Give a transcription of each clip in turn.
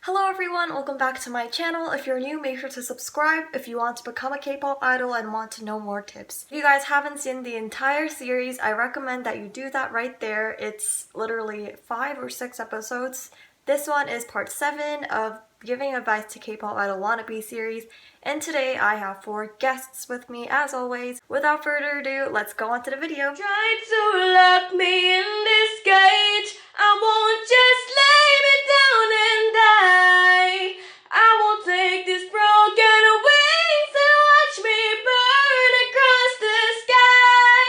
Hello everyone, welcome back to my channel. If you're new, make sure to subscribe if you want to become a K-pop idol and want to know more tips. If you guys haven't seen the entire series, I recommend that you do that right there. It's literally 5 or 6 episodes. This one is part 7 of Giving Advice to K-pop Idol Wannabe series, and today I have 4 guests with me as always. Without further ado, let's go on to the video. Try to lock me in this cage. I won't just lay me down and die. I won't take these broken wings and watch me burn across the sky.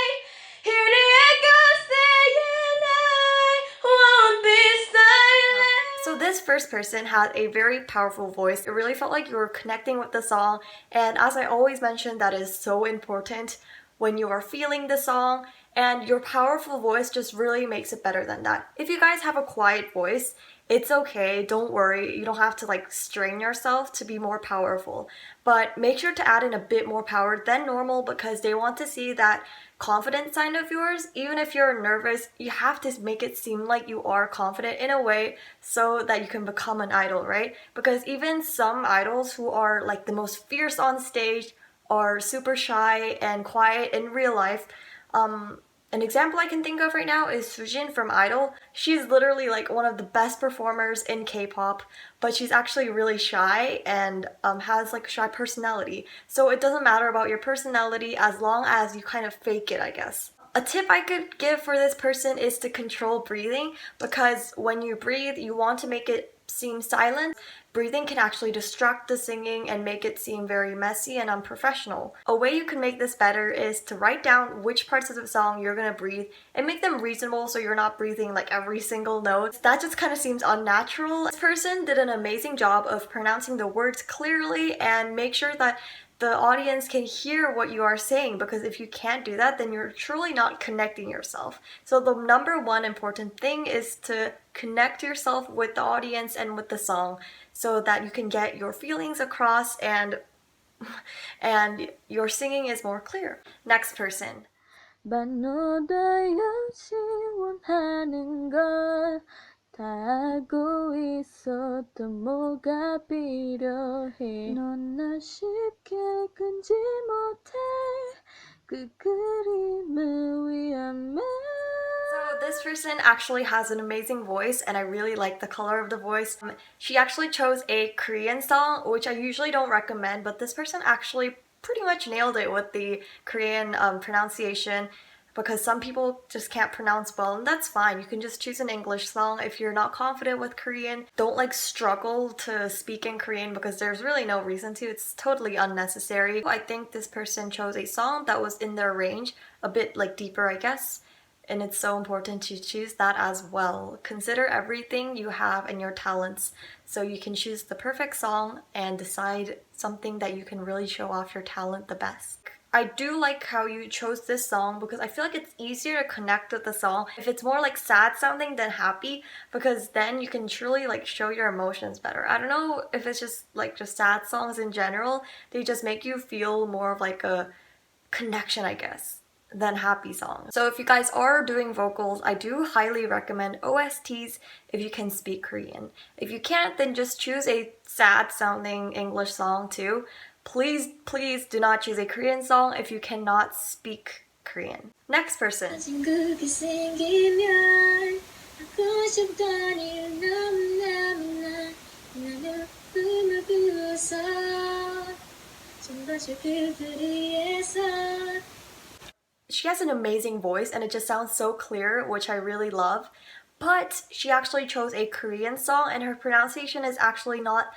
Hear the echoes saying I won't be silent. So this first person had a very powerful voice. It really felt like you were connecting with the song, and as I always mention, that is so important when you are feeling the song, and your powerful voice just really makes it better than that. If you guys have a quiet voice, it's okay, don't worry, you don't have to like strain yourself to be more powerful, but make sure to add in a bit more power than normal because they want to see that confident side of yours. Even if you're nervous, you have to make it seem like you are confident in a way so that you can become an idol, right? Because even some idols who are like the most fierce on stage are super shy and quiet in real life. An example I can think of right now is Sujin from Idol. She's literally like one of the best performers in K-pop, but she's actually really shy and has like a shy personality. So it doesn't matter about your personality as long as you kind of fake it, I guess. A tip I could give for this person is to control breathing, because when you breathe, you want to make it seem silent. Breathing can actually distract the singing and make it seem very messy and unprofessional. A way you can make this better is to write down which parts of the song you're gonna breathe and make them reasonable so you're not breathing like every single note. That just kind of seems unnatural. This person did an amazing job of pronouncing the words clearly and make sure that the audience can hear what you are saying, because if you can't do that, then you're truly not connecting yourself. So the number one important thing is to connect yourself with the audience and with the song so that you can get your feelings across and your singing is more clear. Next person. 반너다였지 원하는 걸 다 알고 있어도 뭐가 필요해 넌 날 쉽게 끊지 못해 그 그림을 위함에. So this person actually has an amazing voice and I really like the color of the voice. She actually chose a Korean song, which I usually don't recommend, but this person actually pretty much nailed it with the Korean pronunciation, because some people just can't pronounce well, and that's fine. You can just choose an English song. If you're not confident with Korean, don't like struggle to speak in Korean because there's really no reason to. It's totally unnecessary. I think this person chose a song that was in their range, a bit like deeper, I guess. And it's so important to choose that as well. Consider everything you have and your talents so you can choose the perfect song and decide something that you can really show off your talent the best. I do like how you chose this song because I feel like it's easier to connect with the song if it's more like sad sounding than happy, because then you can truly like show your emotions better. I don't know if it's just like just sad songs in general, they just make you feel more of like a connection, I guess, than happy songs. So if you guys are doing vocals, I do highly recommend OSTs if you can speak Korean. If you can't, then just choose a sad sounding English song too. Please do not choose a Korean song if you cannot speak Korean. Next person. She has an amazing voice and it just sounds so clear, which I really love. But she actually chose a Korean song and her pronunciation is actually not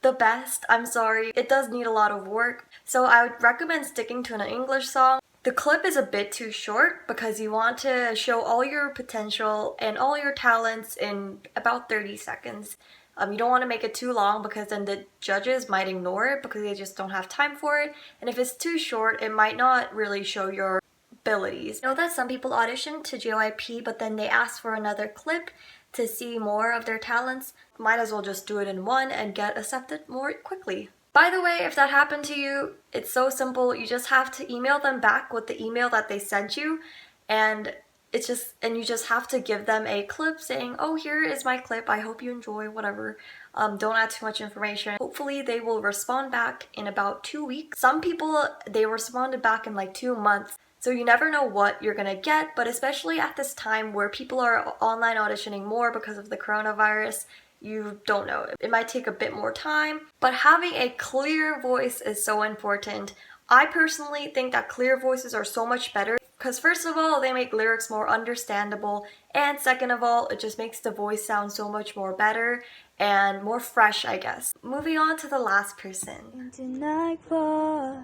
the best. I'm sorry. It does need a lot of work. So I would recommend sticking to an English song. The clip is a bit too short because you want to show all your potential and all your talents in about 30 seconds. You don't want to make it too long because then the judges might ignore it because they just don't have time for it. And if it's too short, it might not really show your abilities. I know that some people audition to JYP but then they ask for another clip to see more of their talents. Might as well just do it in one and get accepted more quickly. By the way, if that happened to you, it's so simple. You just have to email them back with the email that they sent you, and you just have to give them a clip saying, oh, here is my clip, I hope you enjoy, whatever. Don't add too much information. Hopefully they will respond back in about 2 weeks. Some people, they responded back in like 2 months. So you never know what you're gonna get, but especially at this time where people are online auditioning more because of the coronavirus, you don't know. It might take a bit more time, but having a clear voice is so important. I personally think that clear voices are so much better because first of all, they make lyrics more understandable, and second of all, it just makes the voice sound so much more better and more fresh, I guess. Moving on to the last person. Into nightfall,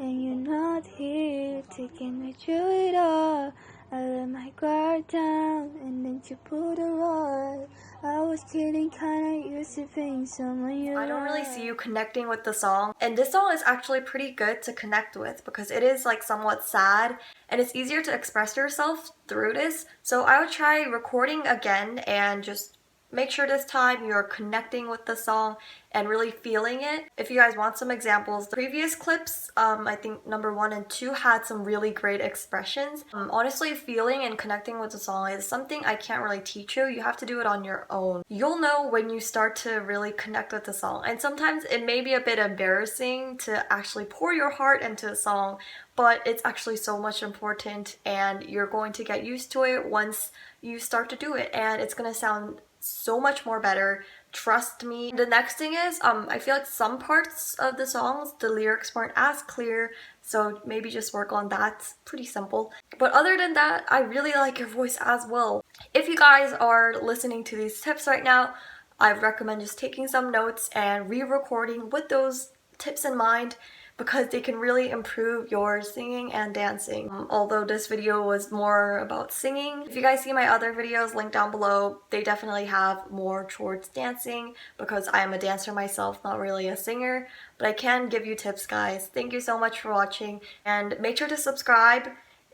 and you're not here, taking me through it all. I let my guard down, and then you pulled a rod. I was kidding, kinda used to being someone you I don't really love. see you connecting with the song, and this song is actually pretty good to connect with because it is like somewhat sad and it's easier to express yourself through this. So I would try recording again and just make sure this time you're connecting with the song and really feeling it. If you guys want some examples, the previous clips, I think number 1 and 2 had some really great expressions. Honestly, feeling and connecting with the song is something I can't really teach you. You have to do it on your own. You'll know when you start to really connect with the song, and sometimes it may be a bit embarrassing to actually pour your heart into a song, but it's actually so much important and you're going to get used to it once you start to do it, and it's gonna sound so much more better. Trust me. The next thing is, I feel like some parts of the songs, the lyrics weren't as clear, so maybe just work on that. It's pretty simple. But other than that, I really like your voice as well. If you guys are listening to these tips right now, I recommend just taking some notes and re-recording with those tips in mind because they can really improve your singing and dancing. Although this video was more about singing, if you guys see my other videos linked down below, they definitely have more towards dancing because I am a dancer myself, not really a singer, but I can give you tips, guys. Thank you so much for watching, and make sure to subscribe.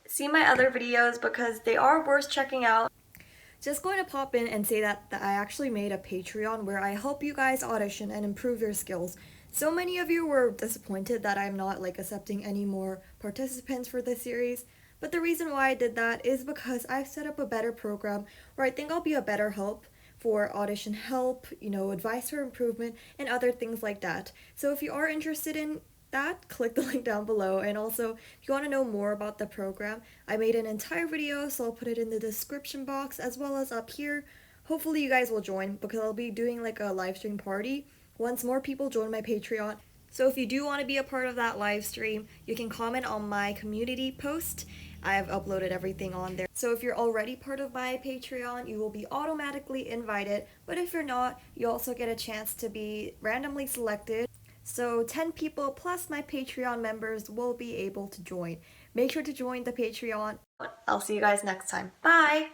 See my other videos because they are worth checking out. Just going to pop in and say that I actually made a Patreon where I help you guys audition and improve your skills. So many of you were disappointed that I'm not like accepting any more participants for this series, but the reason why I did that is because I've set up a better program where I think I'll be a better help for audition help, advice for improvement, and other things like that. So if you are interested in that, click the link down below. And also, if you want to know more about the program, I made an entire video, so I'll put it in the description box as well as up here. Hopefully you guys will join because I'll be doing like a live stream party once more people join my Patreon. So if you do want to be a part of that live stream, you can comment on my community post. I have uploaded everything on there. So if you're already part of my Patreon, you will be automatically invited. But if you're not, you also get a chance to be randomly selected. So 10 people plus my Patreon members will be able to join. Make sure to join the Patreon. I'll see you guys next time. Bye!